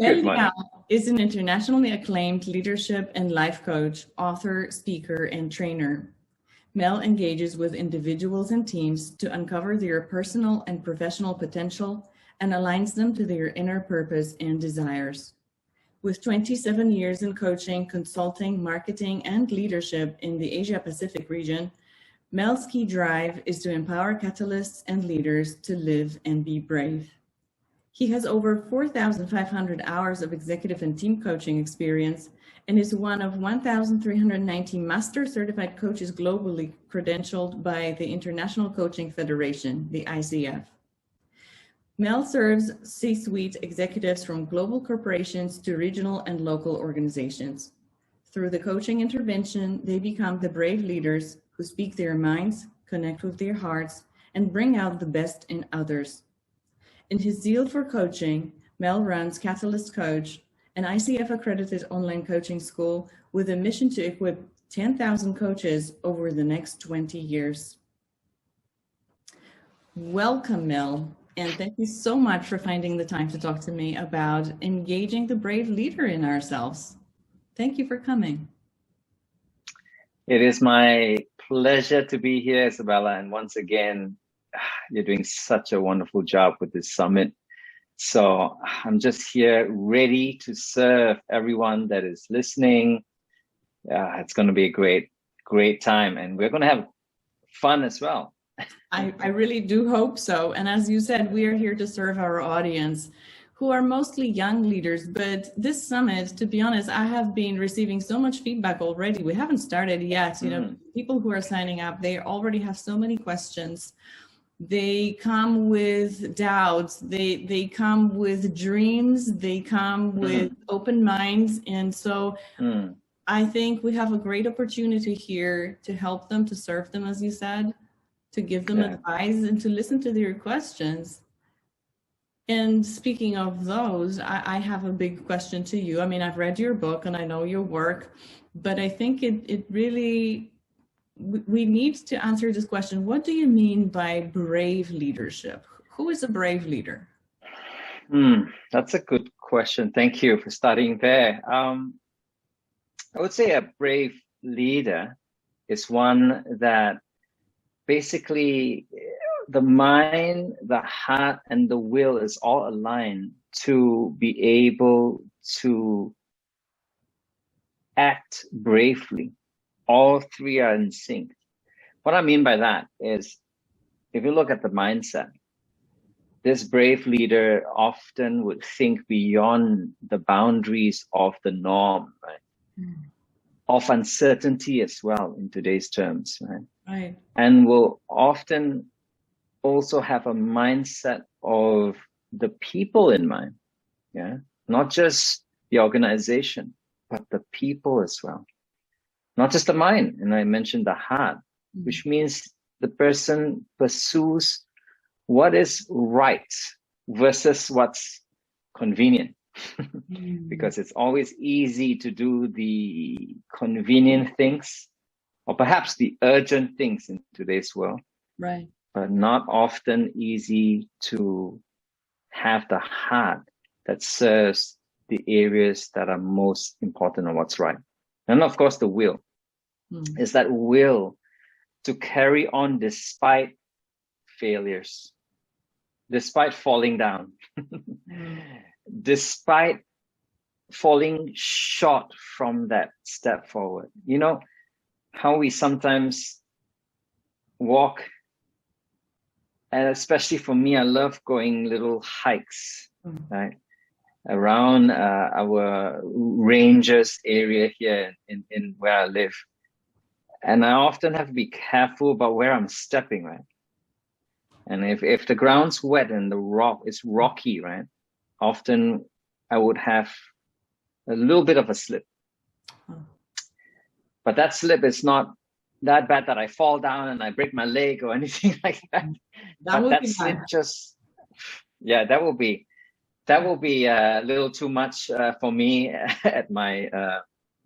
Mel Good morning. Leow is an internationally acclaimed leadership and life coach, author, speaker, and trainer. Mel engages with individuals and teams to uncover their personal and professional potential and aligns them to their inner purpose and desires. With 27 years in coaching, consulting, marketing, and leadership in the Asia-Pacific region, Mel's key drive is to empower catalysts and leaders to live and be brave. He has over 4,500 hours of executive and team coaching experience and is one of 1,390 master certified coaches globally credentialed by the International Coaching Federation, the ICF. Mel serves C-suite executives from global corporations to regional and local organizations. Through the coaching intervention, they become the brave leaders who speak their minds, connect with their hearts, and bring out the best in others. In his zeal for coaching, Mel runs Catalyst Coach, an ICF-accredited online coaching school with a mission to equip 10,000 coaches over the next 20 years. Welcome, Mel, and thank you so much for finding the time to talk to me about engaging the brave leader in ourselves. Thank you for coming. It is my pleasure to be here, Izabela, and once again, you're doing such a wonderful job with this summit. So I'm just here ready to serve everyone that is listening. It's going to be a great time, and we're going to have fun as well. I really do hope so. And as you said, we are here to serve our audience, who are mostly young leaders. But this summit, to be honest, I have been receiving so much feedback already. We haven't started yet. You know, people who are signing up, they already have so many questions. They come with doubts, they come with dreams, they come with open minds. And so I think we have a great opportunity here to help them, to serve them, as you said, to give them advice and to listen to their questions. And speaking of those, I have a big question to you. I mean, I've read your book and I know your work, but I think it really, we need to answer this question. What do you mean by brave leadership? Who is a brave leader? That's a good question. Thank you for starting there. I would say a brave leader is one that basically the mind, the heart, and the will is all aligned to be able to act bravely. All three are in sync. What I mean by that is, if you look at the mindset, this brave leader often would think beyond the boundaries of the norm, right? Of uncertainty as well in today's terms, right? And will often also have a mindset of the people in mind, not just the organization, but the people as well. Not just the mind, and I mentioned the heart, which means the person pursues what is right versus what's convenient. Because it's always easy to do the convenient things, or perhaps the urgent things in today's world, right? But not often easy to have the heart that serves the areas that are most important on what's right. And of course, the will is that will to carry on despite failures, despite falling down, despite falling short from that step forward. You know, how we sometimes walk, and especially for me, I love going little hikes, right? Around our rangers area here in where I live. And I often have to be careful about where I'm stepping, right? And if the ground's wet and the rock is rocky, right? Often I would have a little bit of a slip. But that slip is not that bad that I fall down and I break my leg or anything like that. That slip just, that will be a little too much for me at my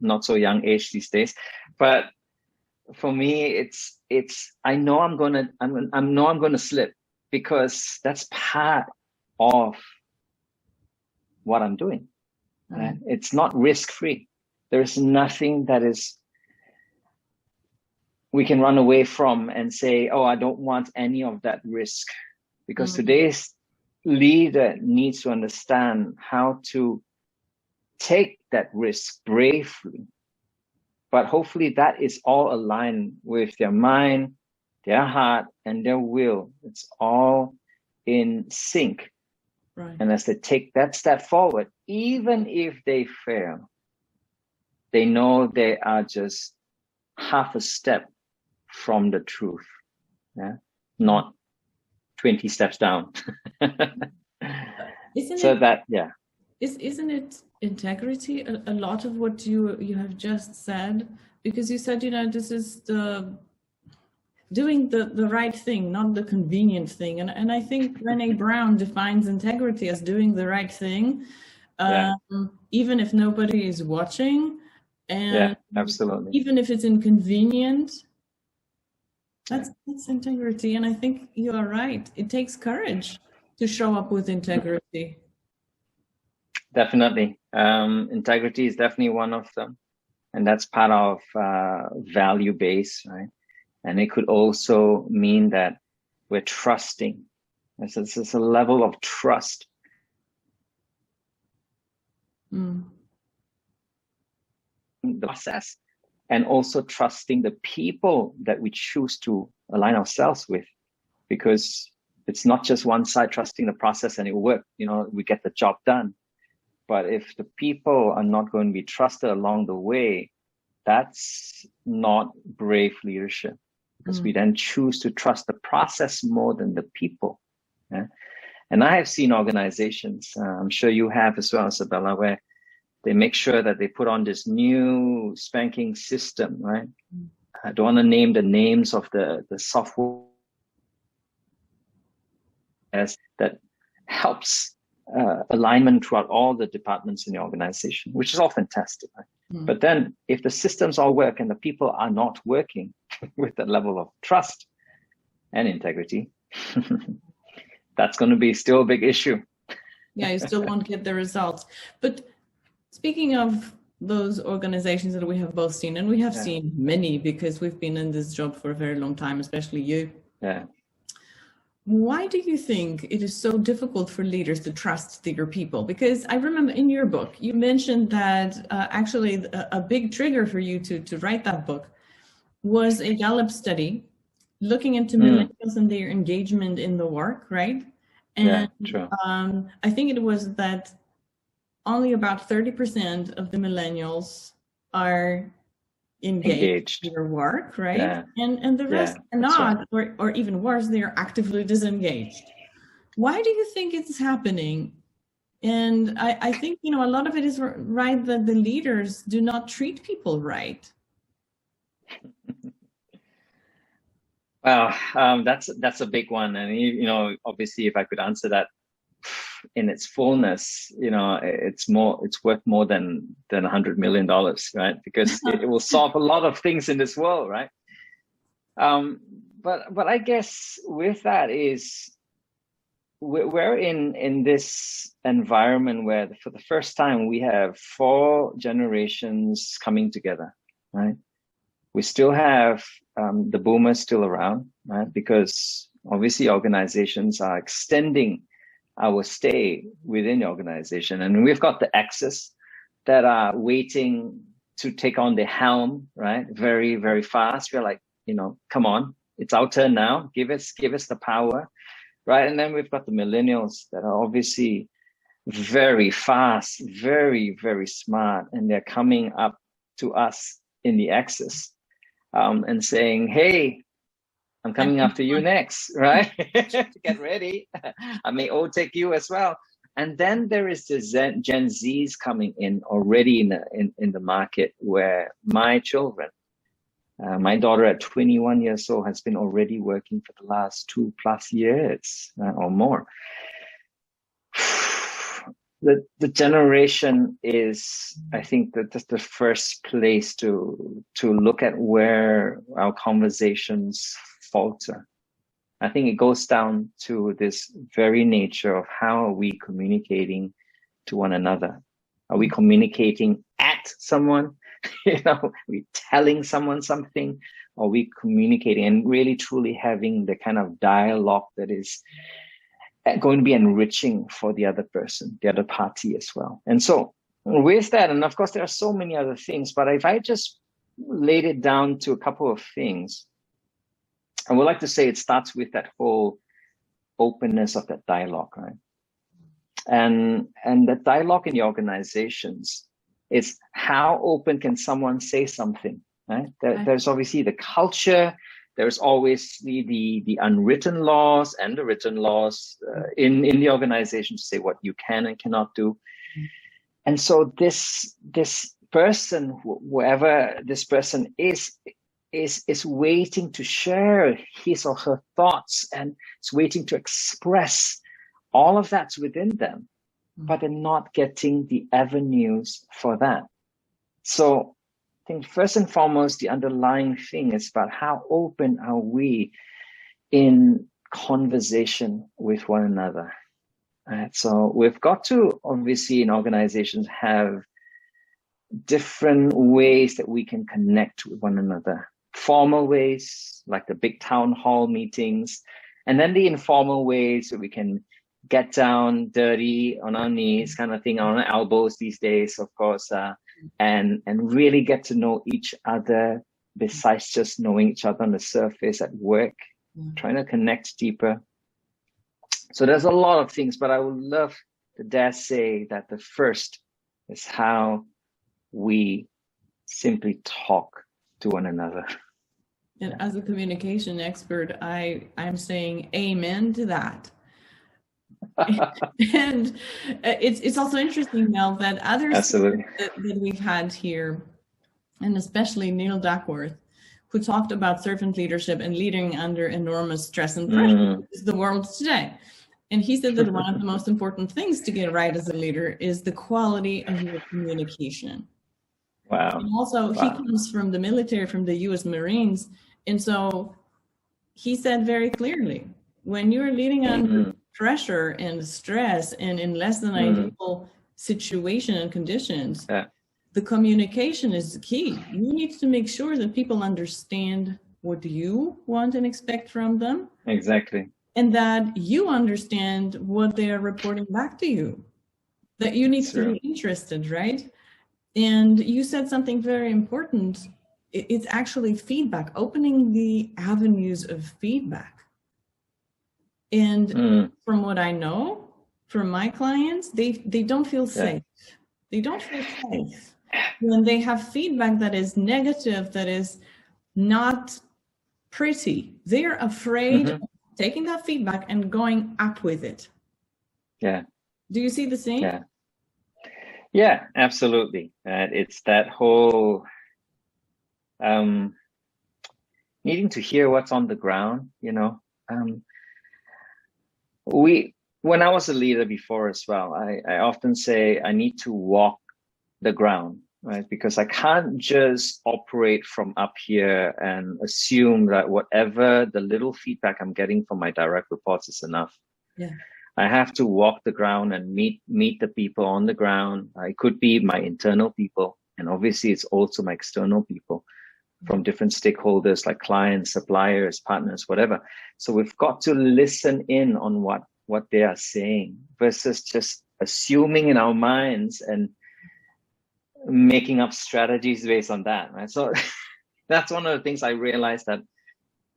not so young age these days. But for me, it's I know I'm gonna slip, because that's part of what I'm doing. Right? It's not risk-free. There is nothing that we can run away from and say, oh, I don't want any of that risk. Because today's leader needs to understand how to take that risk bravely. But hopefully that is all aligned with their mind, their heart, and their will. It's all in sync. Right. And as they take that step forward, even if they fail, they know they are just half a step from the truth, not 20 steps down. Isn't it integrity, a lot of what you have just said? Because you said, this is doing the right thing, not the convenient thing. And I think Brené Brown defines integrity as doing the right thing, even if nobody is watching. And absolutely. Even if it's inconvenient, that's integrity. And I think you are right. It takes courage to show up with integrity. Definitely. Integrity is definitely one of them. And that's part of value-based, right? And it could also mean that we're trusting. It's a level of trust. The process, and also trusting the people that we choose to align ourselves with, because it's not just one side trusting the process and it will work, we get the job done. But if the people are not going to be trusted along the way, that's not brave leadership, because we then choose to trust the process more than the people. And I have seen organizations, I'm sure you have as well, Izabela, where they make sure that they put on this new spanking system, right? I don't want to name the names of the software that helps alignment throughout all the departments in the organization, which is all fantastic, right? But then if the systems all work and the people are not working with that level of trust and integrity, that's going to be still a big issue. Yeah, you still won't get the results. But speaking of those organizations that we have both seen, and we have seen many because we've been in this job for a very long time, especially you. Yeah. Why do you think it is so difficult for leaders to trust their people? Because I remember in your book, you mentioned that actually a big trigger for you to write that book was a Gallup study looking into millennials and their engagement in the work, right? And true. I think it was that only about 30% of the millennials are engaged in their work, right? Yeah. And the rest are not, or even worse, they are actively disengaged. Why do you think it's happening? And I think, a lot of it is right that the leaders do not treat people right. Well, that's a big one. And, obviously, if I could answer that in its fullness, it's worth more than $100 million, right? Because it will solve a lot of things in this world, right? But I guess with that is we're in this environment where for the first time we have 4 generations coming together, right? We still have the boomers still around, right? Because obviously organizations are extending our stay within the organization. And we've got the X's that are waiting to take on the helm, right? Very, very fast. We're like, come on, it's our turn now. Give us the power, right? And then we've got the millennials that are obviously very fast, very, very smart. And they're coming up to us in the X's and saying, hey, I'm coming after you next, right? Get ready. I may overtake you as well. And then there is the Gen Zs coming in already in the market, where my children, my daughter at 21 years old has been already working for the last 2+ years or more. The generation is, I think, that's the first place to look at where our conversations falter. I think it goes down to this very nature of how are we communicating to one another. Are we communicating at someone? Are we telling someone something? Are we communicating and really truly having the kind of dialogue that is going to be enriching for the other person, the other party as well? And so with that, and of course, there are so many other things, but if I just laid it down to a couple of things, I would like to say it starts with that whole openness of that dialogue, right? And the dialogue in the organizations is how open can someone say something, right? There's obviously the culture, there's obviously the unwritten laws and the written laws in the organization to say what you can and cannot do. And so this person, whoever this person is waiting to share his or her thoughts, and it's waiting to express all of that's within them, but they're not getting the avenues for that. So I think first and foremost, the underlying thing is about how open are we in conversation with one another. Right? So we've got to, obviously, in organizations, have different ways that we can connect with one another. Formal ways, like the big town hall meetings, and then the informal ways that we can get down dirty on our knees, kind of thing, on our elbows these days, of course, and really get to know each other besides just knowing each other on the surface at work, trying to connect deeper. So there's a lot of things, but I would love to dare say that the first is how we simply talk to one another. And as a communication expert, I'm saying amen to that. And it's also interesting, Mel, that others that we've had here, and especially Neil Duckworth, who talked about servant leadership and leading under enormous stress and pressure, is the world today. And he said that one of the most important things to get right as a leader is the quality of your communication. Wow. And also, he comes from the military, from the U.S. Marines. And so he said very clearly, when you're leading under pressure and stress and in less than ideal situation and conditions, the communication is the key. You need to make sure that people understand what you want and expect from them. Exactly. And that you understand what they are reporting back to you, that you need to be interested, right? And you said something very important. It's actually feedback, opening the avenues of feedback. And from what I know, from my clients, they don't feel safe. They don't feel safe when they have feedback that is negative, that is not pretty. They're afraid of taking that feedback and going up with it. Yeah. Do you see the same? Yeah, absolutely. It's that whole needing to hear what's on the ground, when I was a leader before as well, I often say I need to walk the ground, right? Because I can't just operate from up here and assume that whatever the little feedback I'm getting from my direct reports is enough. Yeah. I have to walk the ground and meet the people on the ground. It could be my internal people, and obviously it's also my external people from different stakeholders like clients, suppliers, partners, whatever. So we've got to listen in on what they are saying versus just assuming in our minds and making up strategies based on that, right? So that's one of the things I realized, that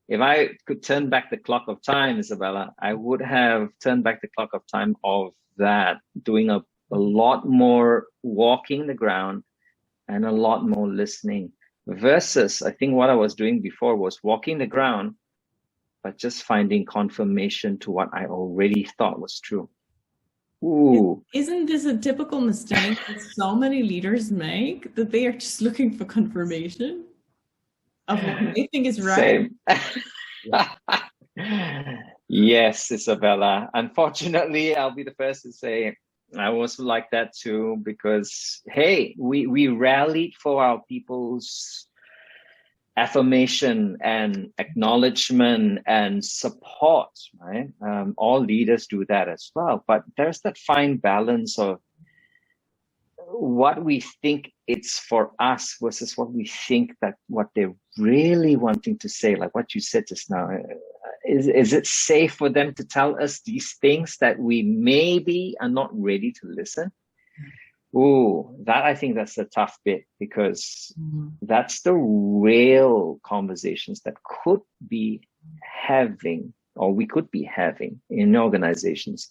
if I could turn back the clock of time, Izabela, I would have turned back the clock of time of that, doing a lot more walking the ground and a lot more listening, versus I think what I was doing before was walking the ground, but just finding confirmation to what I already thought was true. Ooh. Isn't this a typical mistake that so many leaders make, that they are just looking for confirmation of what they think is right? Yes, Izabela. Unfortunately, I'll be the first to say I was like that too, because, hey, we rallied for our people's affirmation and acknowledgement and support, right? All leaders do that as well. But there's that fine balance of what we think it's for us versus what we think that what they're really wanting to say, like what you said just now. Is it safe for them to tell us these things that we maybe are not ready to listen? Ooh, that I think that's the tough bit, because that's the real conversations that could be having, or we could be having in organizations,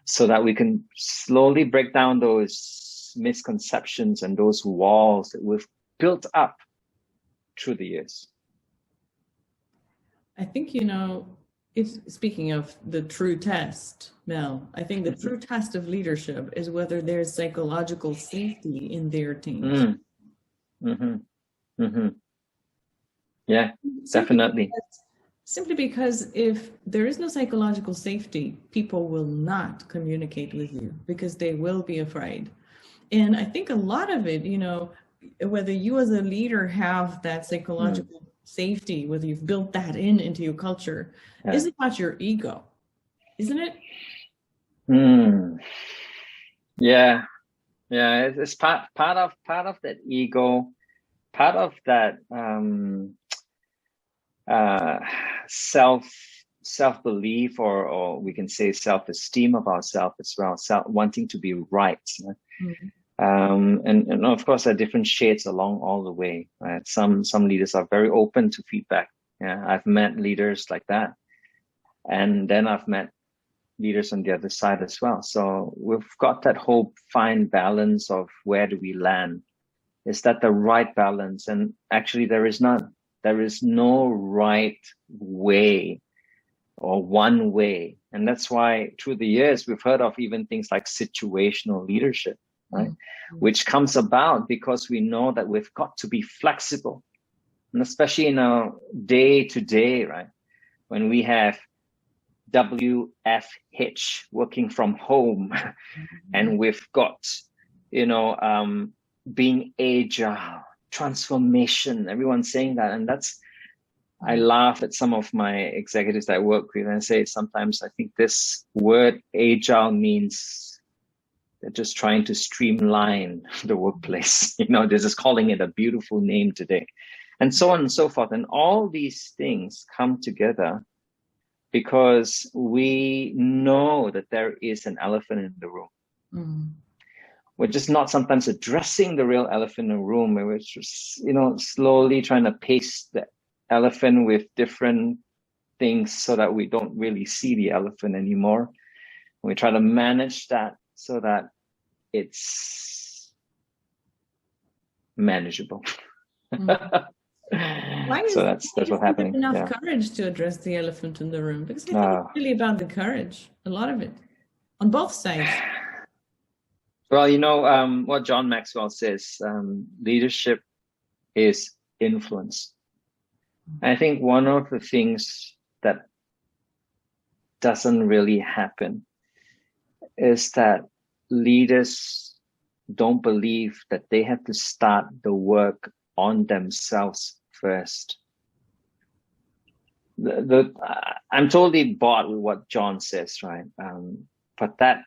so that we can slowly break down those misconceptions and those walls that we've built up through the years. I think, speaking of the true test, Mel, I think the true test of leadership is whether there's psychological safety in their teams. Yeah, definitely. Simply because if there is no psychological safety, people will not communicate with you because they will be afraid. And I think a lot of it, whether you as a leader have that psychological safety, whether you've built that into your culture, is about your ego, isn't it? Yeah, it's part of that ego, part of that self-belief, or we can say self-esteem of ourselves as well, wanting to be right. And of course, there are different shades along all the way, right? Some leaders are very open to feedback. Yeah, I've met leaders like that. And then I've met leaders on the other side as well. So we've got that whole fine balance of where do we land? Is that the right balance? And actually there is none. There is no right way or one way. And that's why through the years, we've heard of even things like situational leadership, right? Which comes about because we know that we've got to be flexible. And especially in our day-to-day, right? When we have WFH working from home, and we've got, being agile, transformation, everyone's saying that. And I laugh at some of my executives that I work with and say, sometimes I think this word agile means they're just trying to streamline the workplace. They're just calling it a beautiful name today, and so on and so forth. And all these things come together because we know that there is an elephant in the room. We're just not sometimes addressing the real elephant in the room. We're just, slowly trying to paste the elephant with different things so that we don't really see the elephant anymore. We try to manage that so that it's manageable. So that's what's happening. Enough courage to address the elephant in the room, because I think it's really about the courage, a lot of it, on both sides. Well, what John Maxwell says, leadership is influence. I think one of the things that doesn't really happen is that leaders don't believe that they have to start the work on themselves first. I'm totally bought with what John says, right? But that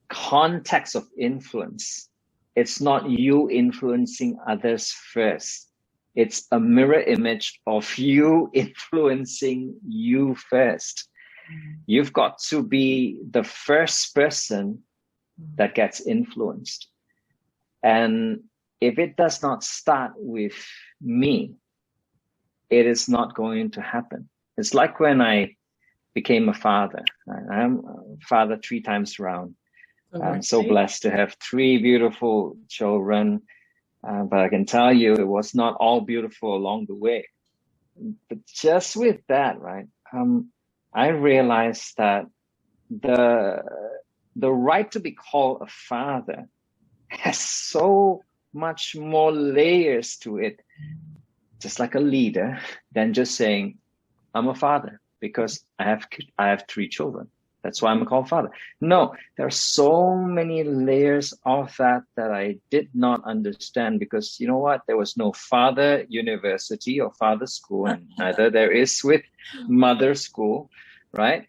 context of influence, it's not you influencing others first. It's a mirror image of you influencing you first. You've got to be the first person that gets influenced. And if it does not start with me, it is not going to happen. It's like when I became a father. I'm a father 3 times around. I'm so blessed to have 3 beautiful children. But I can tell you, it was not all beautiful along the way. But just with that, right, I realized that the right to be called a father has so much more layers to it, just like a leader, than just saying, I'm a father because I have 3 children. That's why I'm called father. No, there are so many layers of that I did not understand, because you know what? There was no father university or father school, and neither there is with mother school, right?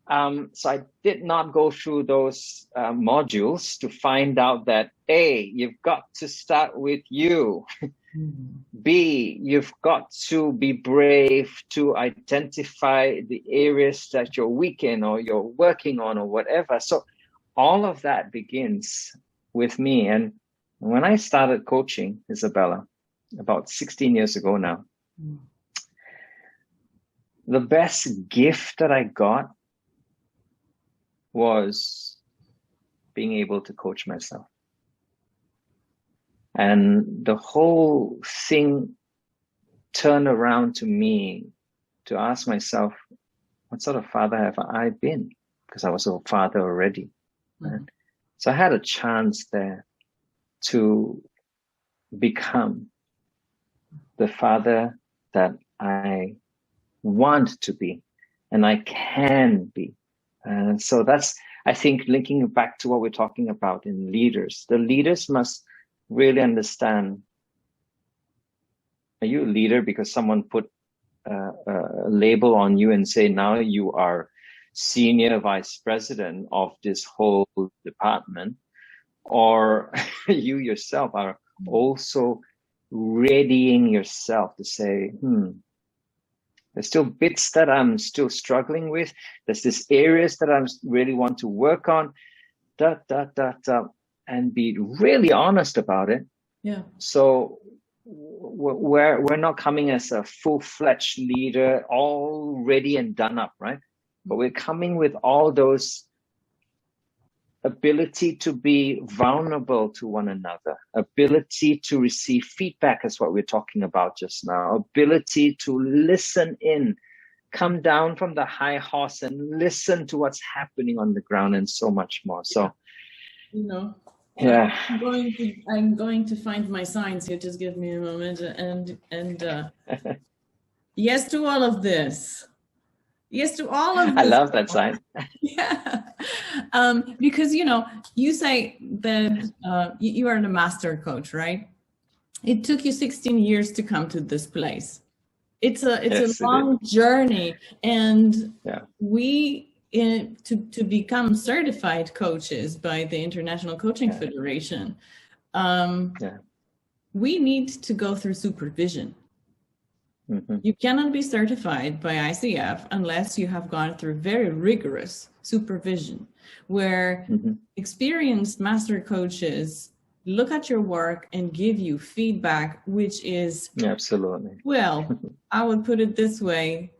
So I did not go through those modules to find out that A, you've got to start with you. B, you've got to be brave to identify the areas that you're weak in or you're working on or whatever. So all of that begins with me. And when I started coaching, Izabela, about 16 years ago now, the best gift that I got was being able to coach myself. And the whole thing turned around to me to ask myself, what sort of father have I been? Because I was a father already. Right? So I had a chance there to become the father that I want to be and I can be. And so that's, I think, linking back to what we're talking about in leaders. The leaders must really understand, are you a leader because someone put a label on you and say, now you are senior vice president of this whole department, or you yourself are also readying yourself to say, there's still bits that I'm still struggling with. There's these areas that I really want to work on, and be really honest about it. Yeah. So we're not coming as a full-fledged leader, all ready and done up, right? But we're coming with all those ability to be vulnerable to one another, ability to receive feedback is what we're talking about just now, ability to listen in, come down from the high horse and listen to what's happening on the ground, and so much more. So, yeah, I'm going to find my signs here. Just give me a moment. And yes to all of this. Yes to all of this. I love that sign. Yeah. Because, you say that you are the master coach, right? It took you 16 years to come to this place. It's a long journey. And we, to become certified coaches by the International Coaching Federation, we need to go through supervision. You cannot be certified by ICF unless you have gone through very rigorous supervision, where experienced master coaches look at your work and give you feedback, which is, absolutely, well, I would put it this way.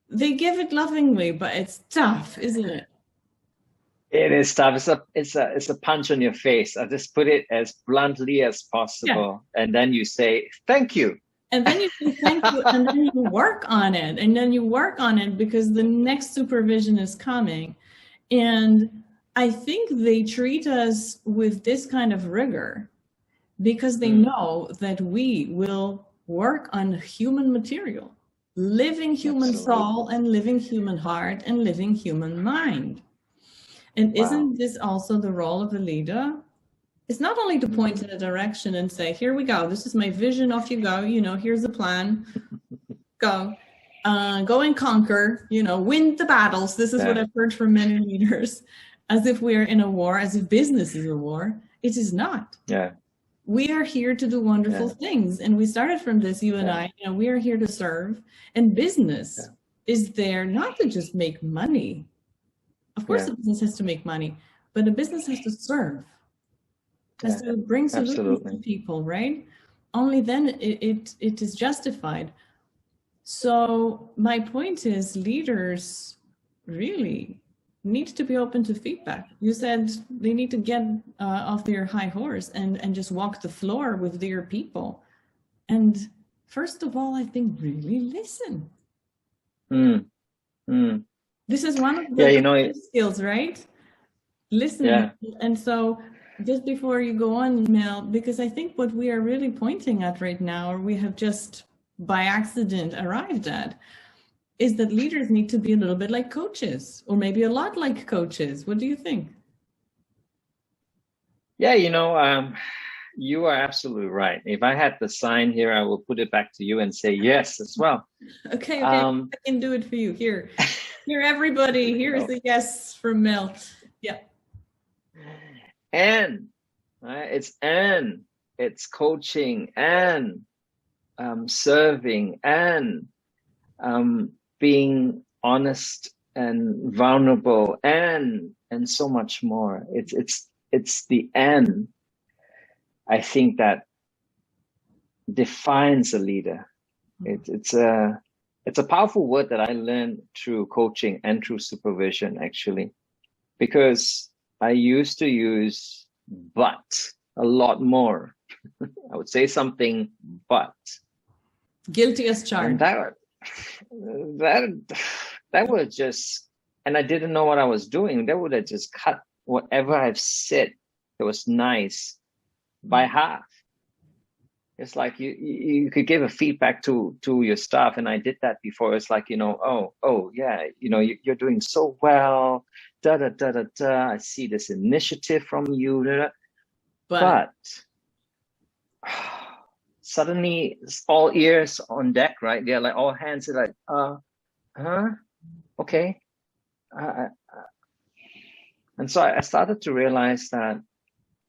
They give it lovingly, but it's tough, isn't it? It is tough. It's a punch on your face. I just put it as bluntly as possible. Yeah. And then you say, thank you. And then you say thank you, and then you work on it. And then you work on it because the next supervision is coming. And I think they treat us with this kind of rigor because they know that we will work on human material, living human soul and living human heart and living human mind. And isn't this also the role of a leader? It's not only to point in a direction and say, here we go, this is my vision, off you go, here's the plan, go and conquer, win the battles. This is what I've heard from many leaders, as if we're in a war, as if business is a war. It is not. We are here to do wonderful things. And we started from this, you and I, we are here to serve. And business is there not to just make money. Of course, the business has to make money, but the business has to serve. Has to bring solutions to people, right? Only then it is justified. So my point is, leaders really need to be open to feedback. You said they need to get off their high horse and just walk the floor with their people. And first of all, I think really listen. This is one of the skills, right? Listen. And so just before you go on, Mel, because I think what we are really pointing at right now, or we have just by accident arrived at, is that leaders need to be a little bit like coaches, or maybe a lot like coaches. What do you think? Yeah, you are absolutely right. If I had the sign here, I will put it back to you and say yes as well. Okay, I can do it for you here. Here, everybody. Here's the yes from Mel. Yeah. And right, it's coaching and serving and being honest and vulnerable and so much more. It's the and, I think, that defines a leader. It's a powerful word that I learned through coaching and through supervision, actually, because I used to use but a lot more. I would say something, but. Guilty as charged. And that would just, and I didn't know what I was doing. That would have just cut whatever I've said that was nice by half. It's like you could give a feedback to your staff, and I did that before. It's like, oh yeah, you're doing so well, da da da da da. I see this initiative from you, da, da. But suddenly it's all ears on deck, right? They're like all hands are like, okay. And so I started to realize that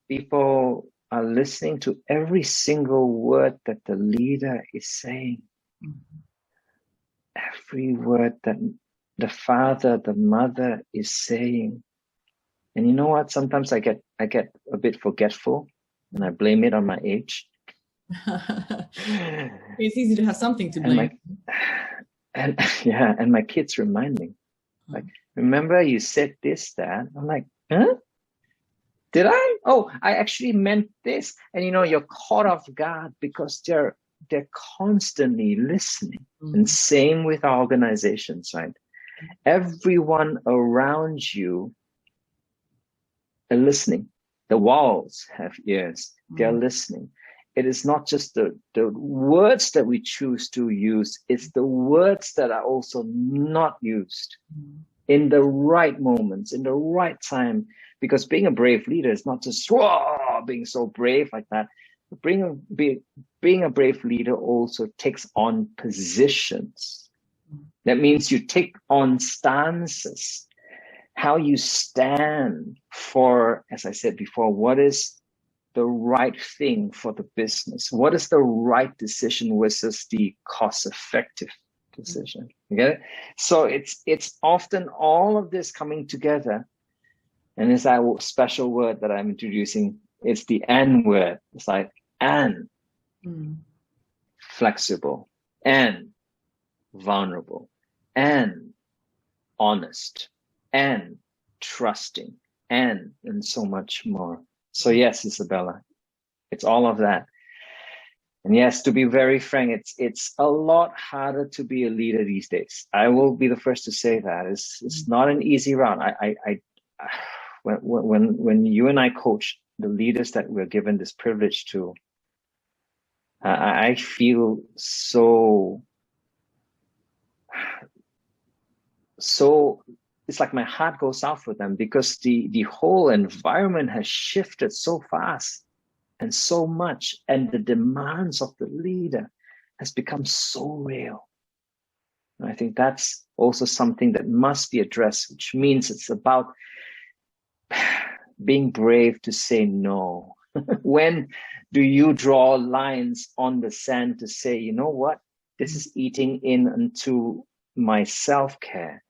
people are listening to every single word that the leader is saying. Every word that the father, the mother is saying. And you know what? Sometimes I get a bit forgetful, and I blame it on my age. It's easy to have something to blame. And my kids remind me, like, remember you said this, Dad? I'm like, huh? Did I? Oh, I actually meant this. And you're caught off guard because they're constantly listening. And same with our organizations, right? Everyone around you are listening. The walls have ears. They're listening. It is not just the words that we choose to use. It's the words that are also not used in the right moments, in the right time. Because being a brave leader is not just being so brave like that. Being a brave leader also takes on positions. That means you take on stances, how you stand for, as I said before, what is the right thing for the business? What is the right decision versus the cost-effective decision? Okay, so it's often all of this coming together. And it's that special word that I'm introducing. It's the and word. It's like and flexible and vulnerable and honest and trusting and so much more. So yes, Izabela, it's all of that. And yes, to be very frank, it's a lot harder to be a leader these days. I will be the first to say that. It's not an easy round. When you and I coach the leaders that we're given this privilege to, I feel so it's like my heart goes out for them, because the whole environment has shifted so fast and so much, and the demands of the leader has become so real. And I think that's also something that must be addressed, which means it's about being brave to say no. When do you draw lines on the sand to say, you know what, this is eating in onto my self-care.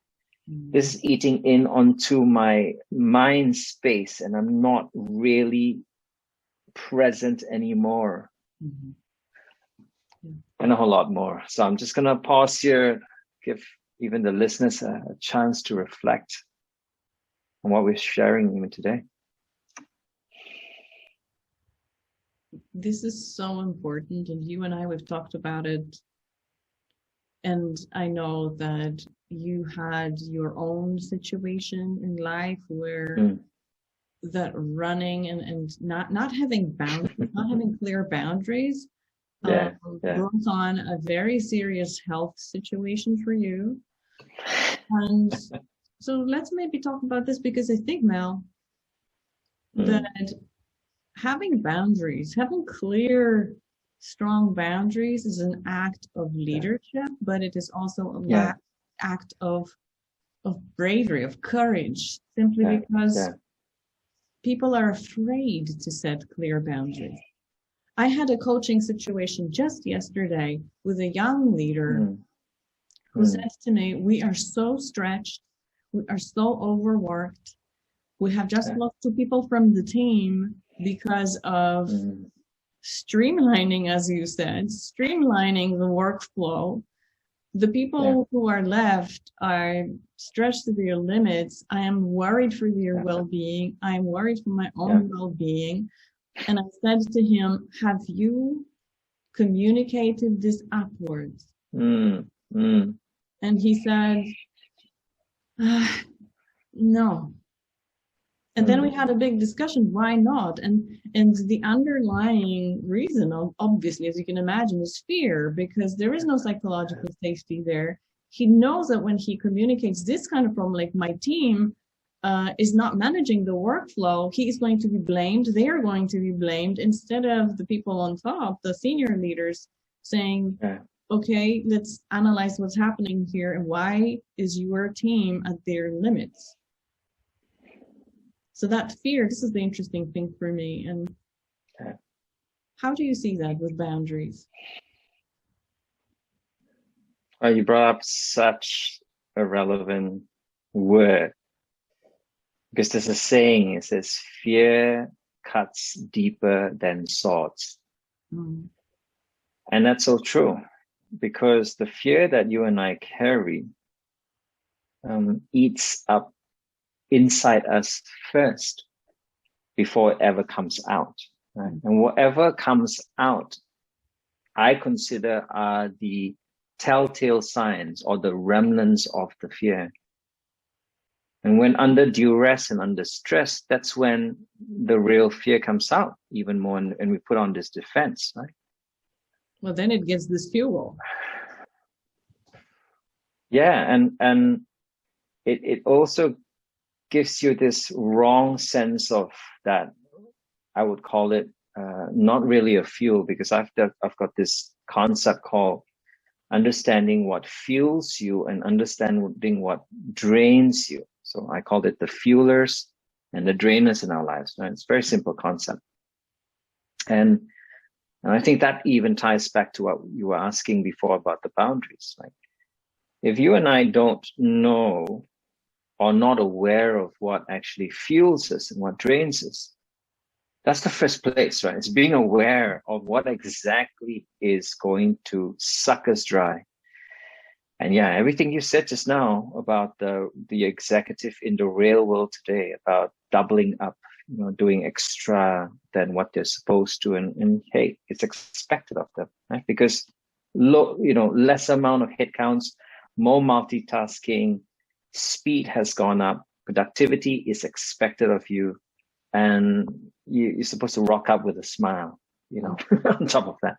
This is eating in onto my mind space, and I'm not really present anymore. And a whole lot more. So I'm just going to pause here, give even the listeners a chance to reflect on what we're sharing even today. This is so important, and you and I, we've talked about it. And I know that you had your own situation in life where that running and not having boundaries, not having clear boundaries, brought on a very serious health situation for you. And so let's maybe talk about this, because I think, Mel, that having boundaries, having clear, strong boundaries is an act of leadership, but it is also an act of bravery, of courage, simply because people are afraid to set clear boundaries. I had a coaching situation just yesterday with a young leader who said to me, we are so stretched, we are so overworked, we have just lost 2 people from the team because of streamlining, as you said, streamlining the workflow. The people who are left are stretched to their limits. I am worried for their well-being. I am worried for my own well-being. And I said to him, have you communicated this upwards? And he said, no. And then we had a big discussion, why not? And the underlying reason, obviously, as you can imagine, is fear, because there is no psychological safety there. He knows that when he communicates this kind of problem, like my team is not managing the workflow, he is going to be blamed, they are going to be blamed, instead of the people on top, the senior leaders, saying, okay, let's analyze what's happening here and why is your team at their limits? So that fear, this is the interesting thing for me. And how do you see that with boundaries? You brought up such a relevant word, because there's a saying, it says, fear cuts deeper than swords. And that's so true, because the fear that you and I carry eats up inside us first before it ever comes out, right? And whatever comes out, I consider are the telltale signs or the remnants of the fear. And when under duress and under stress, that's when the real fear comes out even more, and we put on this defense, right? Well, then it gives this fuel. Yeah, and it also gives you this wrong sense of that, I would call it not really a fuel, because I've got this concept called understanding what fuels you and understanding what drains you. So I called it the fuelers and the drainers in our lives. Right? It's a very simple concept. And I think that even ties back to what you were asking before about the boundaries. Right? If you and I don't know or not aware of what actually fuels us and what drains us, that's the first place, right? It's being aware of what exactly is going to suck us dry. And yeah, everything you said just now about the executive in the real world today, about doubling up, doing extra than what they're supposed to, and hey, it's expected of them, right? Because less amount of headcounts, more multitasking, speed has gone up, productivity is expected of you, and you're supposed to rock up with a smile, on top of that.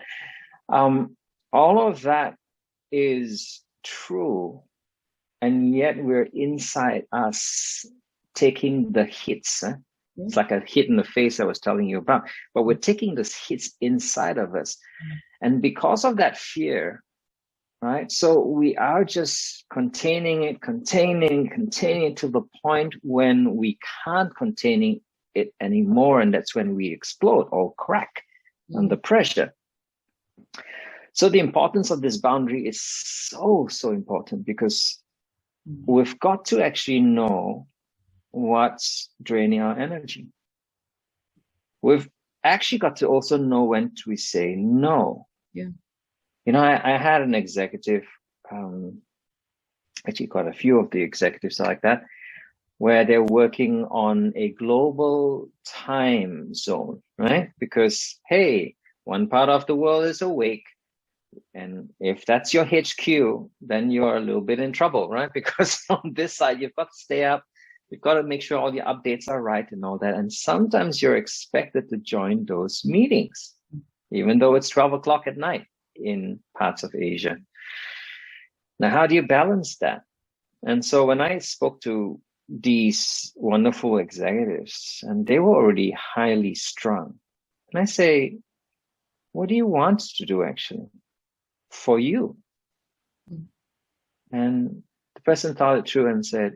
All of that is true, and yet we're inside us taking the hits. It's like a hit in the face I was telling you about, but we're taking those hits inside of us. And because of that fear, right? So we are just containing it to the point when we can't contain it anymore. And that's when we explode or crack under pressure. So the importance of this boundary is so important, because we've got to actually know what's draining our energy. We've actually got to also know when we say no. Yeah. I had an executive, actually quite a few of the executives are like that, where they're working on a global time zone, right? Because, hey, one part of the world is awake. And if that's your HQ, then you're a little bit in trouble, right? Because on this side, you've got to stay up. You've got to make sure all your updates are right and all that. And sometimes you're expected to join those meetings, even though it's 12 o'clock at night in parts of Asia. Now, how do you balance that? And so when I spoke to these wonderful executives, and they were already highly strung, and I say, what do you want to do actually for you? And the person thought it through and said,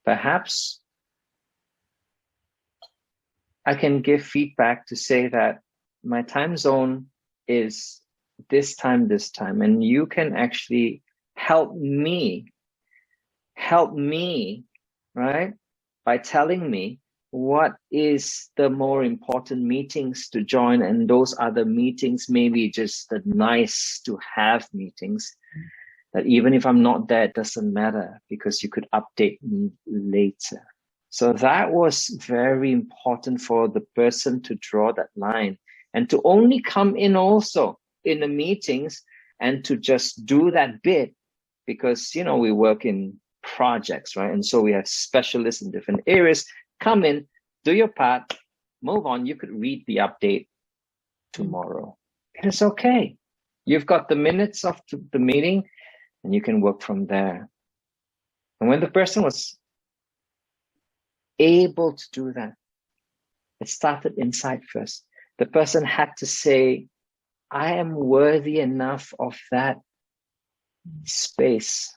perhaps I can give feedback to say that my time zone is this time, and you can actually help me, right? By telling me what is the more important meetings to join, and those other meetings, maybe just the nice to have meetings, that even if I'm not there, it doesn't matter because you could update me later. So that was very important for the person to draw that line and to only come in also in the meetings and to just do that bit because, you know, we work in projects, right? And so we have specialists in different areas. Come in, do your part, move on. You could read the update tomorrow. It is okay. You've got the minutes of the meeting and you can work from there. And when the person was able to do that, it started inside first. The person had to say, I am worthy enough of that space.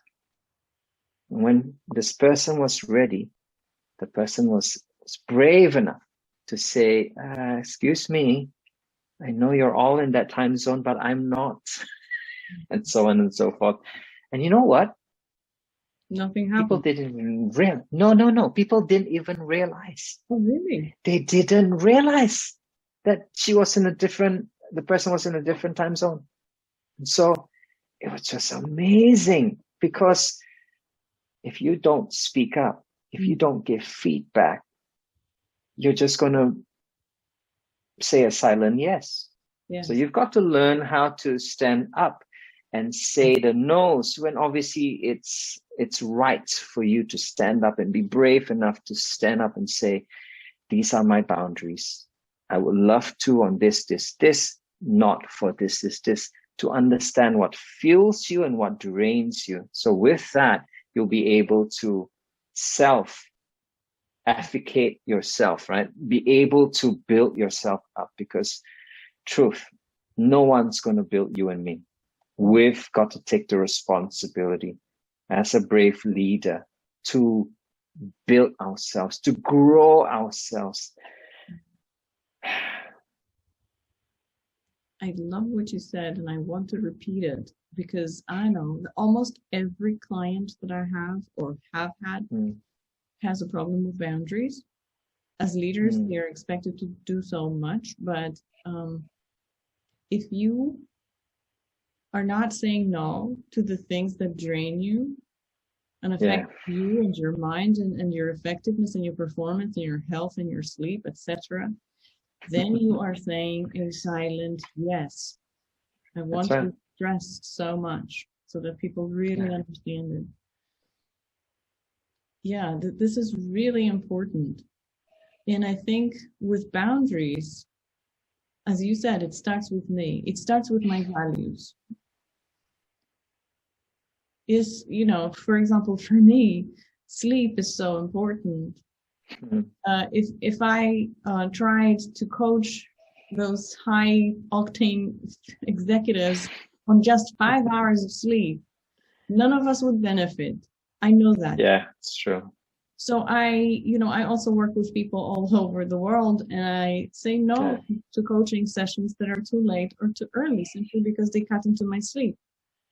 When this person was ready, the person was brave enough to say, excuse me, I know you're all in that time zone, but I'm not. And so on and so forth. And you know what? Nothing happened. People didn't even realize. No. People didn't even realize. Oh, really? They didn't realize that the person was in a different time zone. And so it was just amazing because if you don't speak up, if you don't give feedback, you're just going to say a silent yes. Yes. So you've got to learn how to stand up and say the no's when obviously it's right for you to stand up and be brave enough to stand up and say, these are my boundaries. I would love to on this, not for this, to understand what fuels you and what drains you. So with that, you'll be able to self-advocate yourself, right? Be able to build yourself up because truth, no one's going to build you and me. We've got to take the responsibility as a brave leader to build ourselves, to grow ourselves. I love what you said, and I want to repeat it because I know that almost every client that I have or have had has a problem with boundaries. As leaders, they are expected to do so much, but if you are not saying no to the things that drain you and affect you and your mind and your effectiveness and your performance and your health and your sleep, etc., then you are saying a silent yes. I want to stress so much so that people really understand it. Yeah, this is really important. And I think with boundaries, as you said, it starts with me. It starts with my values. For example, for me, sleep is so important. If I tried to coach those high octane executives on just 5 hours of sleep, none of us would benefit. I know that. Yeah, it's true. So I also work with people all over the world, and I say no to coaching sessions that are too late or too early simply because they cut into my sleep.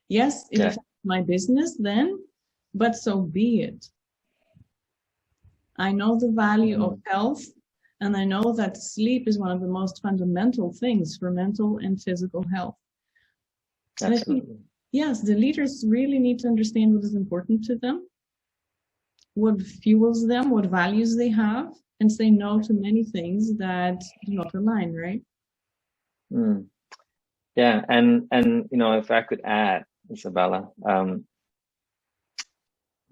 Yes, it affects my business then, but so be it. I know the value of health, and I know that sleep is one of the most fundamental things for mental and physical health. And I think, yes, the leaders really need to understand what is important to them, what fuels them, what values they have, and say no to many things that do not align, right? Yeah, and if I could add, Izabela,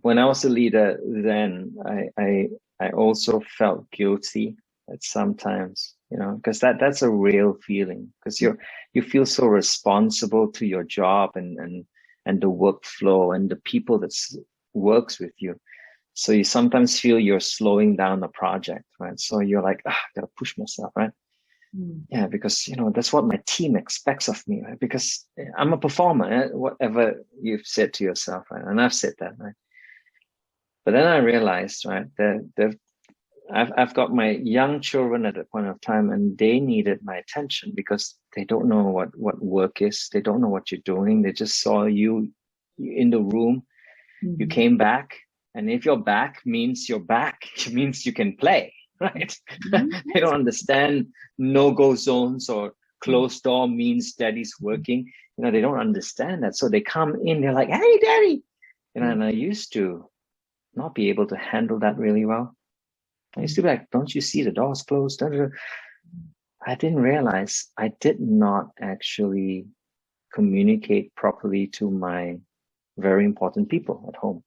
when I was a leader then, I also felt guilty at sometimes, because that's a real feeling, because you feel so responsible to your job and the workflow and the people that works with you. So you sometimes feel you're slowing down the project, right? So you're like, I gotta push myself, right? Yeah, because, you know, that's what my team expects of me, right? Because I'm a performer, whatever you've said to yourself, right? And I've said that, right? But then I realized, right, that I've got my young children at that point of time, and they needed my attention because they don't know what work is. They don't know what you're doing. They just saw you in the room. You came back, and if you're back means you're back. It means you can play, right? They don't understand no-go zones or closed door means daddy's working. You know, they don't understand that. So they come in, they're like, hey, daddy. You know, and I used to not be able to handle that really well. I used to be like, don't you see the door's closed? I didn't realize I did not actually communicate properly to my very important people at home.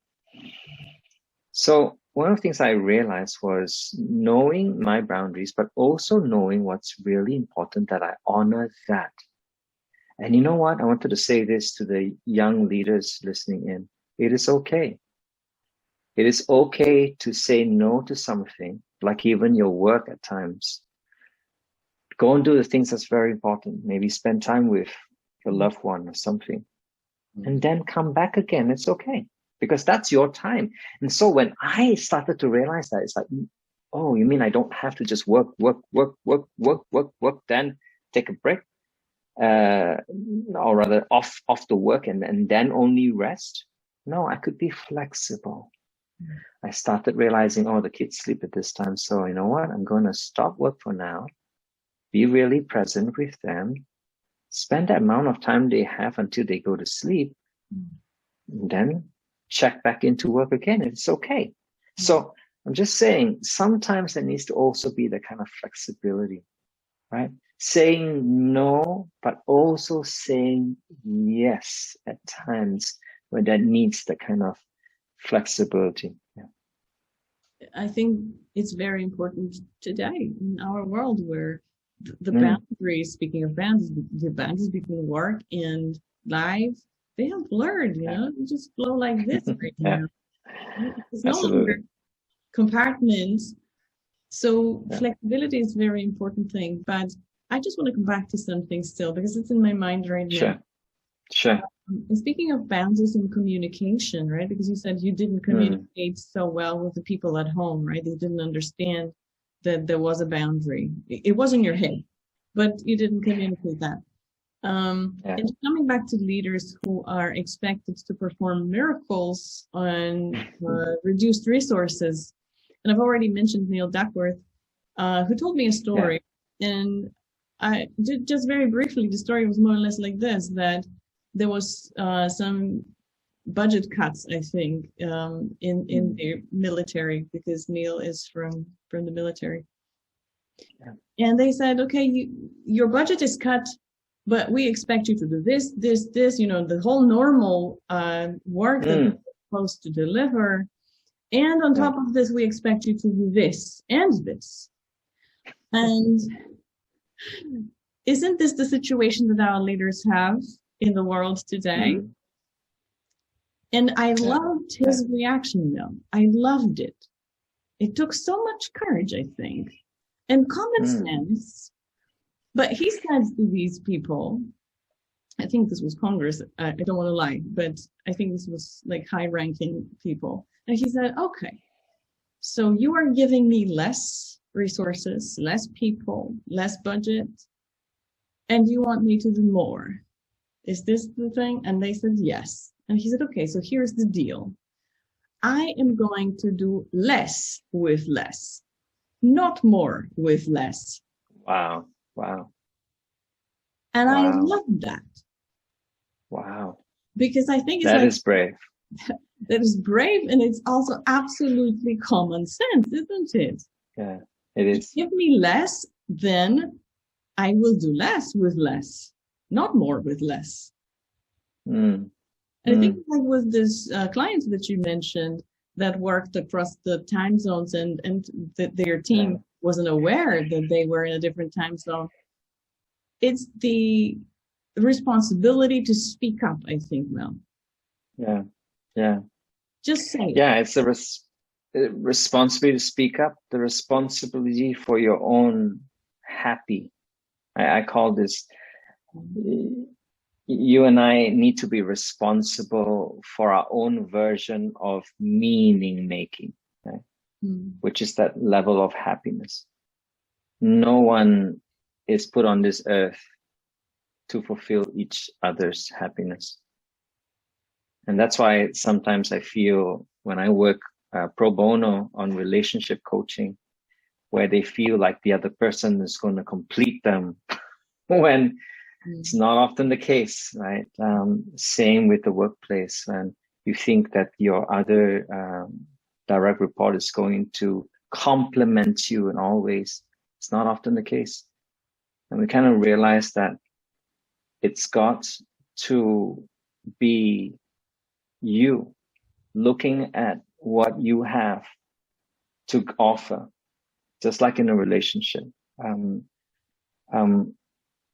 So one of the things I realized was knowing my boundaries, but also knowing what's really important, that I honor that. And you know what? I wanted to say this to the young leaders listening in. It is okay. It is okay to say no to something, like even your work at times. Go and do the things that's very important. Maybe spend time with your loved one or something. And then come back again. It's okay. Because that's your time. And so when I started to realize that, it's like, oh, you mean I don't have to just work, then take a break? Or rather off the work and then only rest? No, I could be flexible. I started realizing, oh, the kids sleep at this time. So you know what? I'm going to stop work for now. Be really present with them. Spend the amount of time they have until they go to sleep. And then check back into work again. It's okay. So I'm just saying, sometimes there needs to also be the kind of flexibility, right? Saying no, but also saying yes at times where that needs the kind of flexibility. Yeah. I think it's very important today in our world where the boundaries, speaking of boundaries, the boundaries between work and life, they have blurred, you know, they just flow like this right now. It's no longer compartments. So flexibility is a very important thing, but I just want to come back to something still because it's in my mind right now. Sure. And speaking of boundaries and communication, right? Because you said you didn't communicate so well with the people at home, right? They didn't understand that there was a boundary. It was in your head, but you didn't communicate that. And coming back to leaders who are expected to perform miracles on reduced resources, and I've already mentioned Neil Duckworth, who told me a story, and I did just very briefly. The story was more or less like this: that there was some budget cuts, I think, in the military, because Neil is from the military, and they said, okay, your budget is cut, but we expect you to do this, you know, the whole normal work that you're supposed to deliver. And on top of this, we expect you to do this and this. And isn't this the situation that our leaders have in the world today? And I loved his reaction, though. I loved it. It took so much courage, I think, and common sense. But he said to these people, I think this was Congress, I don't want to lie, but I think this was like high-ranking people. And he said, okay, so you are giving me less resources, less people, less budget, and you want me to do more. Is this the thing? And they said, yes. And he said, okay, so here's the deal. I am going to do less with less, not more with less. Wow. And I love that. Wow. Because I think that is brave. That is brave, and it's also absolutely common sense, isn't it? Yeah, it is. Give me less, then I will do less with less, not more with less. And I think like with this client that you mentioned that worked across the time zones and their team wasn't aware that they were in a different time zone. It's the responsibility to speak up, I think, Mel. Yeah. Just say it. Yeah, it's the responsibility to speak up, the responsibility for your own happy I call this, you and I need to be responsible for our own version of meaning making, right? Which is that level of happiness. No one is put on this earth to fulfill each other's happiness. And that's why sometimes I feel when I work pro bono on relationship coaching, where they feel like the other person is going to complete them when it's not often the case, right? Same with the workplace, and you think that your other direct report is going to complement you in all ways. It's not often the case. And we kind of realize that it's got to be you looking at what you have to offer, just like in a relationship.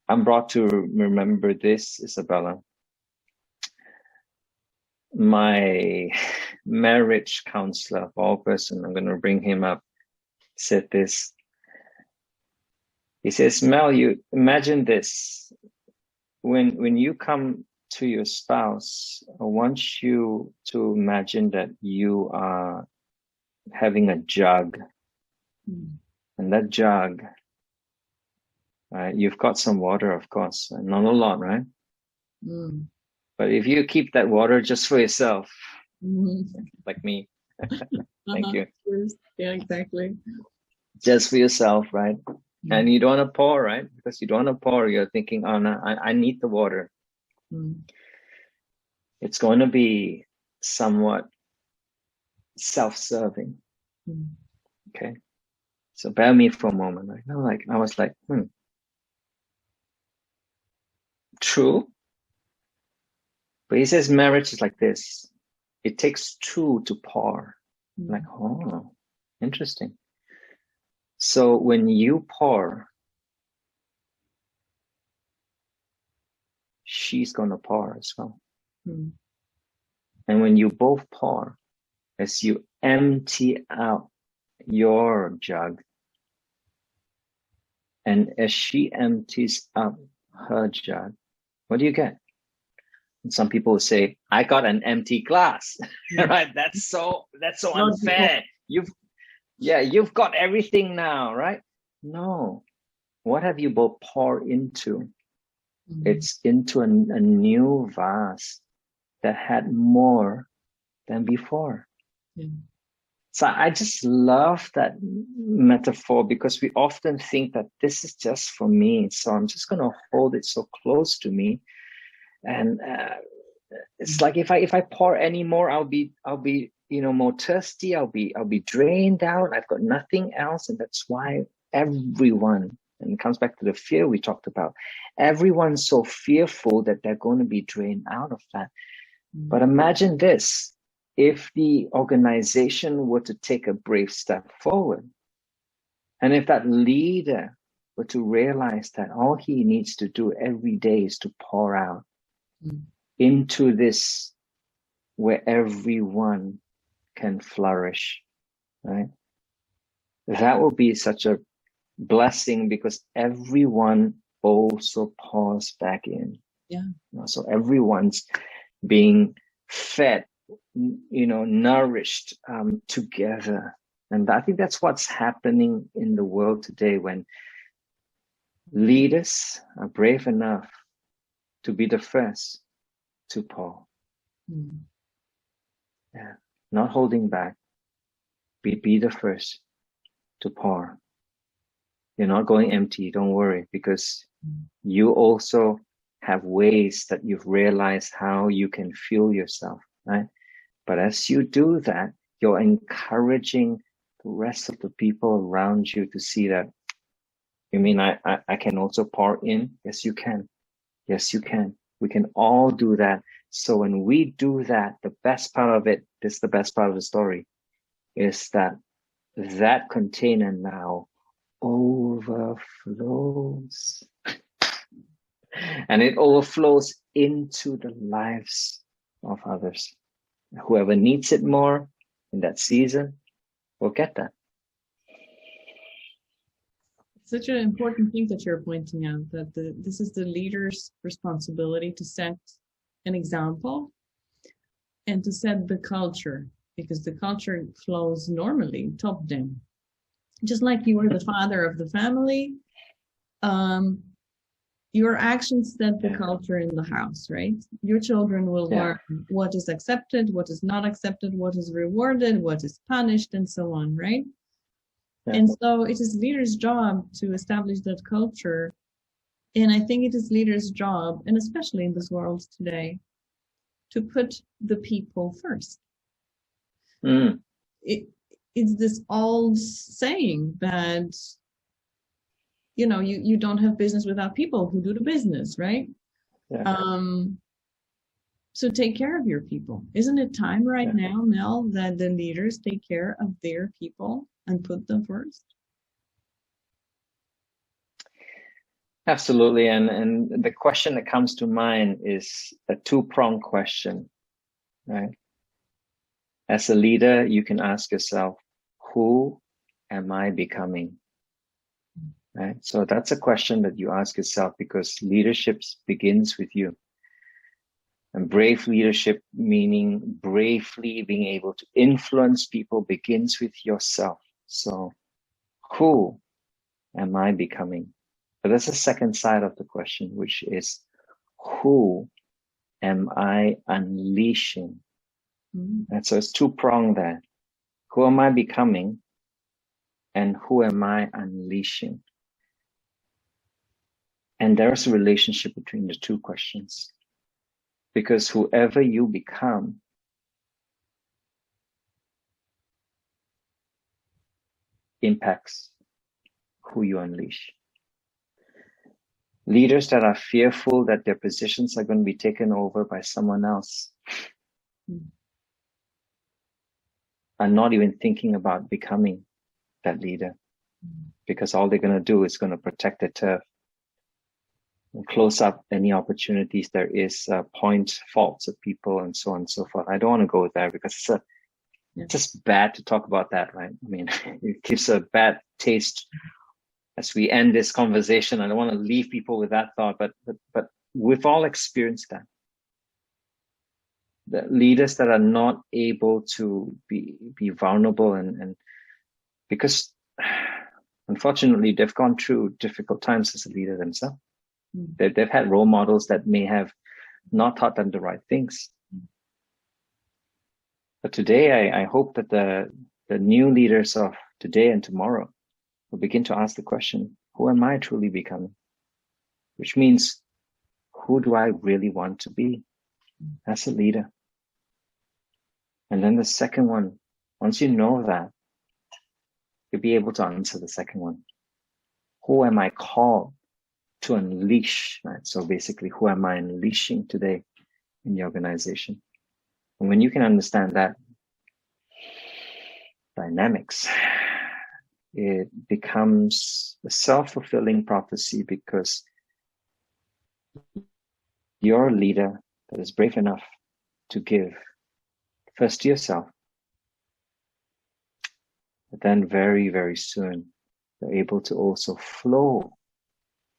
I'm brought to remember this, Izabela. My marriage counselor, of all person, I'm going to bring him up, said this. He says, Mel, you imagine this. When you come to your spouse, I want you to imagine that you are having a jug. And that jug, you've got some water, of course, not a lot, right? But if you keep that water just for yourself, like me, thank you. Yeah, exactly. Just for yourself, right? And you don't want to pour, right? Because you don't want to pour, you're thinking, oh no, I need the water. It's going to be somewhat self-serving. Okay. So bear me for a moment. Right? I was like, true. But he says marriage is like this. It takes two to pour. Like, oh, interesting. So when you pour, she's going to pour as well. And when you both pour, as you empty out your jug, and as she empties out her jug, what do you get? And some people will say, I got an empty glass. Right? That's so unfair. You've got everything now, right? No. What have you both poured into? It's into a new vase that had more than before. So I just love that metaphor, because we often think that this is just for me, so I'm just going to hold it so close to me. And it's like if I pour any more, I'll be more thirsty. I'll be drained out. I've got nothing else, and that's why everyone, and it comes back to the fear we talked about. Everyone's so fearful that they're going to be drained out of that. But imagine this. If the organization were to take a brave step forward, and if that leader were to realize that all he needs to do every day is to pour out into this where everyone can flourish, right? That will be such a blessing, because everyone also pours back in. So everyone's being fed, nourished together. And I think that's what's happening in the world today, when leaders are brave enough to be the first to pour. Not holding back. Be the first to pour. You're not going empty, don't worry, because you also have ways that you've realized how you can fuel yourself, right? But as you do that, you're encouraging the rest of the people around you to see that, you mean I can also pour in? Yes, you can. Yes, you can. We can all do that. So when we do that, the best part of it, this is the best part of the story, is that container now overflows. And it overflows into the lives of others. Whoever needs it more in that season will get that. Such an important thing that you're pointing out, that this is the leader's responsibility to set an example and to set the culture, because the culture flows normally top down. Just like you are the father of the family, your actions set the culture in the house, right? Your children will learn what is accepted, what is not accepted, what is rewarded, what is punished, and so on, right? And so it is leaders' job to establish that culture. And I think it is leaders' job, and especially in this world today, to put the people first. It's this old saying that, you know, you don't have business without people who do the business, right? So take care of your people. Isn't it time right now, Mel, that the leaders take care of their people and put them first? Absolutely. And the question that comes to mind is a two-pronged question, right? As a leader, you can ask yourself, who am I becoming? Right? So that's a question that you ask yourself, because leadership begins with you. And brave leadership, meaning bravely being able to influence people, begins with yourself. So who am I becoming? But there's a second side of the question, which is, who am I unleashing? And so it's two-pronged there. Who am I becoming? And who am I unleashing? And there's a relationship between the two questions. Because whoever you become impacts who you unleash. Leaders that are fearful that their positions are going to be taken over by someone else are not even thinking about becoming that leader, because all they're going to do is going to protect their turf and close up any opportunities there is, point faults of people, and so on and so forth. I don't want to go there, because it's just bad to talk about that, right? I mean, it gives a bad taste as we end this conversation. I don't want to leave people with that thought, but we've all experienced that. The leaders that are not able to be vulnerable, and because unfortunately they've gone through difficult times as a leader themselves. They've had role models that may have not taught them the right things. But today, I hope that the new leaders of today and tomorrow will begin to ask the question, who am I truly becoming? Which means, who do I really want to be as a leader? And then the second one, once you know that, you'll be able to answer the second one. Who am I called to unleash? Right? So basically, who am I unleashing today in the organization? And when you can understand that dynamics, it becomes a self-fulfilling prophecy, because you're a leader that is brave enough to give first to yourself, but then very, very soon you're able to also flow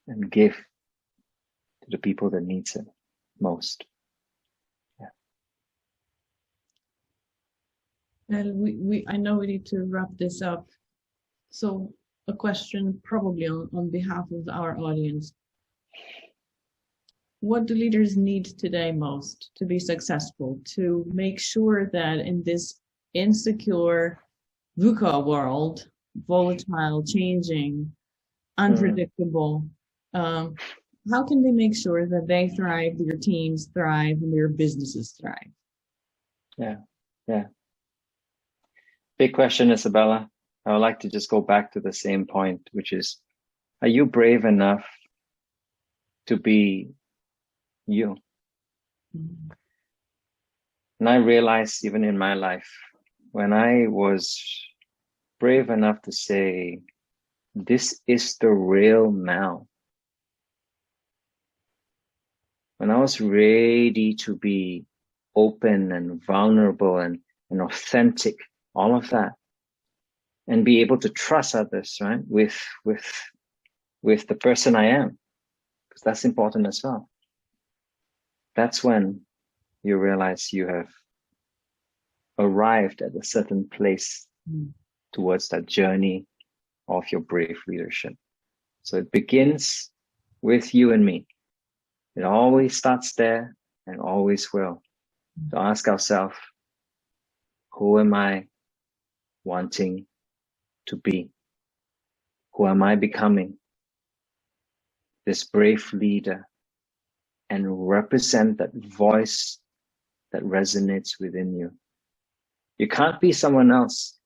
and give to the people that needs it most. And I know we need to wrap this up. So a question probably on behalf of our audience. What do leaders need today most to be successful, to make sure that in this insecure VUCA world, volatile, changing, unpredictable, how can they make sure that they thrive, their teams thrive, and their businesses thrive? Yeah. Big question, Izabela. I would like to just go back to the same point, which is, are you brave enough to be you? And I realized even in my life, when I was brave enough to say, this is the real Mel, when I was ready to be open and vulnerable and authentic, all of that, and be able to trust others, right, with with the person I am, because that's important as well. That's when you realize you have arrived at a certain place towards that journey of your brave leadership. So it begins with you and me. It always starts there and always will. To ask ourselves, who am I wanting to be? Who am I becoming? This brave leader, and represent that voice that resonates within you. You can't be someone else.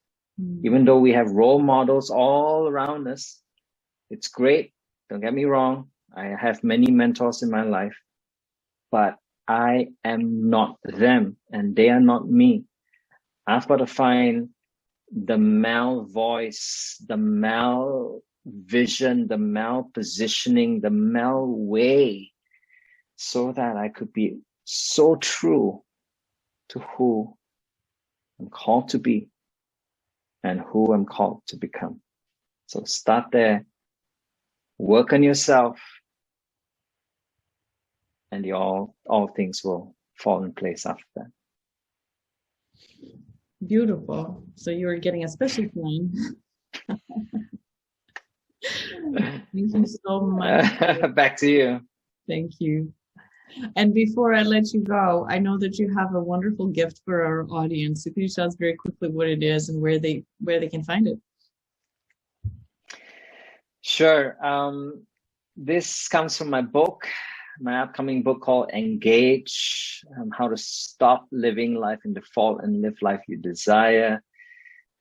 Even though we have role models all around us, it's great. Don't get me wrong. I have many mentors in my life, but I am not them and they are not me. I've got to find the Mel voice, the Mel vision, the Mel positioning, the Mel way, so that I could be so true to who I'm called to be and who I'm called to become. So start there, work on yourself, and all things will fall in place after that. Beautiful. So you are getting a special plan. Thank you so much. Back to you. Thank you. And before I let you go, I know that you have a wonderful gift for our audience. So could you tell us very quickly what it is and where they can find it? Sure. This comes from my book, my upcoming book called Engage, How to Stop Living Life in Default and Live Life You Desire.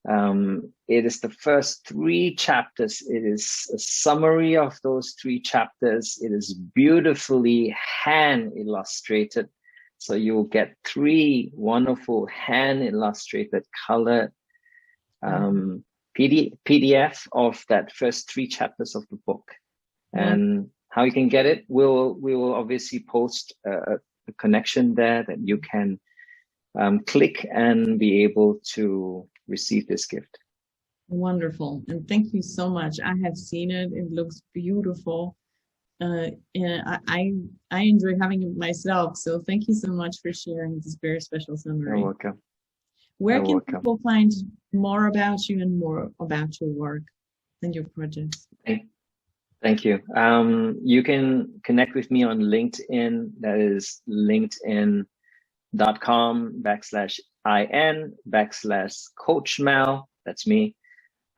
It is the first 3 chapters. It is a summary of those 3 chapters. It is beautifully hand illustrated. So you'll get 3 wonderful hand illustrated colored PDF of that first 3 chapters of the book. And how you can get it, we will obviously post a connection there that you can click and be able to receive this gift. Wonderful. And thank you so much. I have seen it. It looks beautiful. And I enjoy having it myself. So thank you so much for sharing this very special summary. You're welcome. Where can people find more about you and more about your work and your projects? Thank you. You can connect with me on LinkedIn. That is linkedin.com/in/Coach Mel. That's me.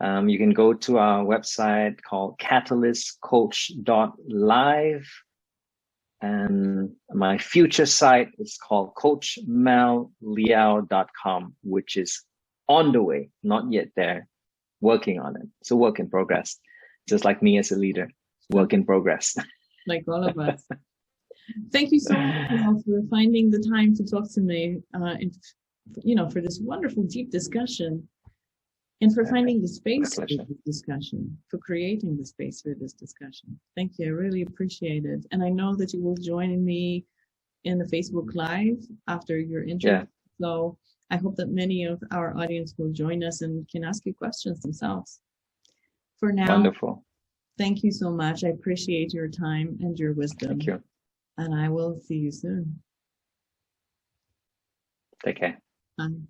You can go to our website called catalystcoach.live. And my future site is called coachmelleow.com, which is on the way, not yet there, working on it. It's a work in progress, just like me as a leader, work in progress. Like all of us. Thank you so much for finding the time to talk to me, and, for this wonderful, deep discussion, and for finding the space for this discussion, for creating the space for this discussion. Thank you. I really appreciate it. And I know that you will join me in the Facebook Live after your interview. Yeah. So I hope that many of our audience will join us and can ask you questions themselves. For now, wonderful. Thank you so much. I appreciate your time and your wisdom. Thank you. And I will see you soon. Take care. Bye.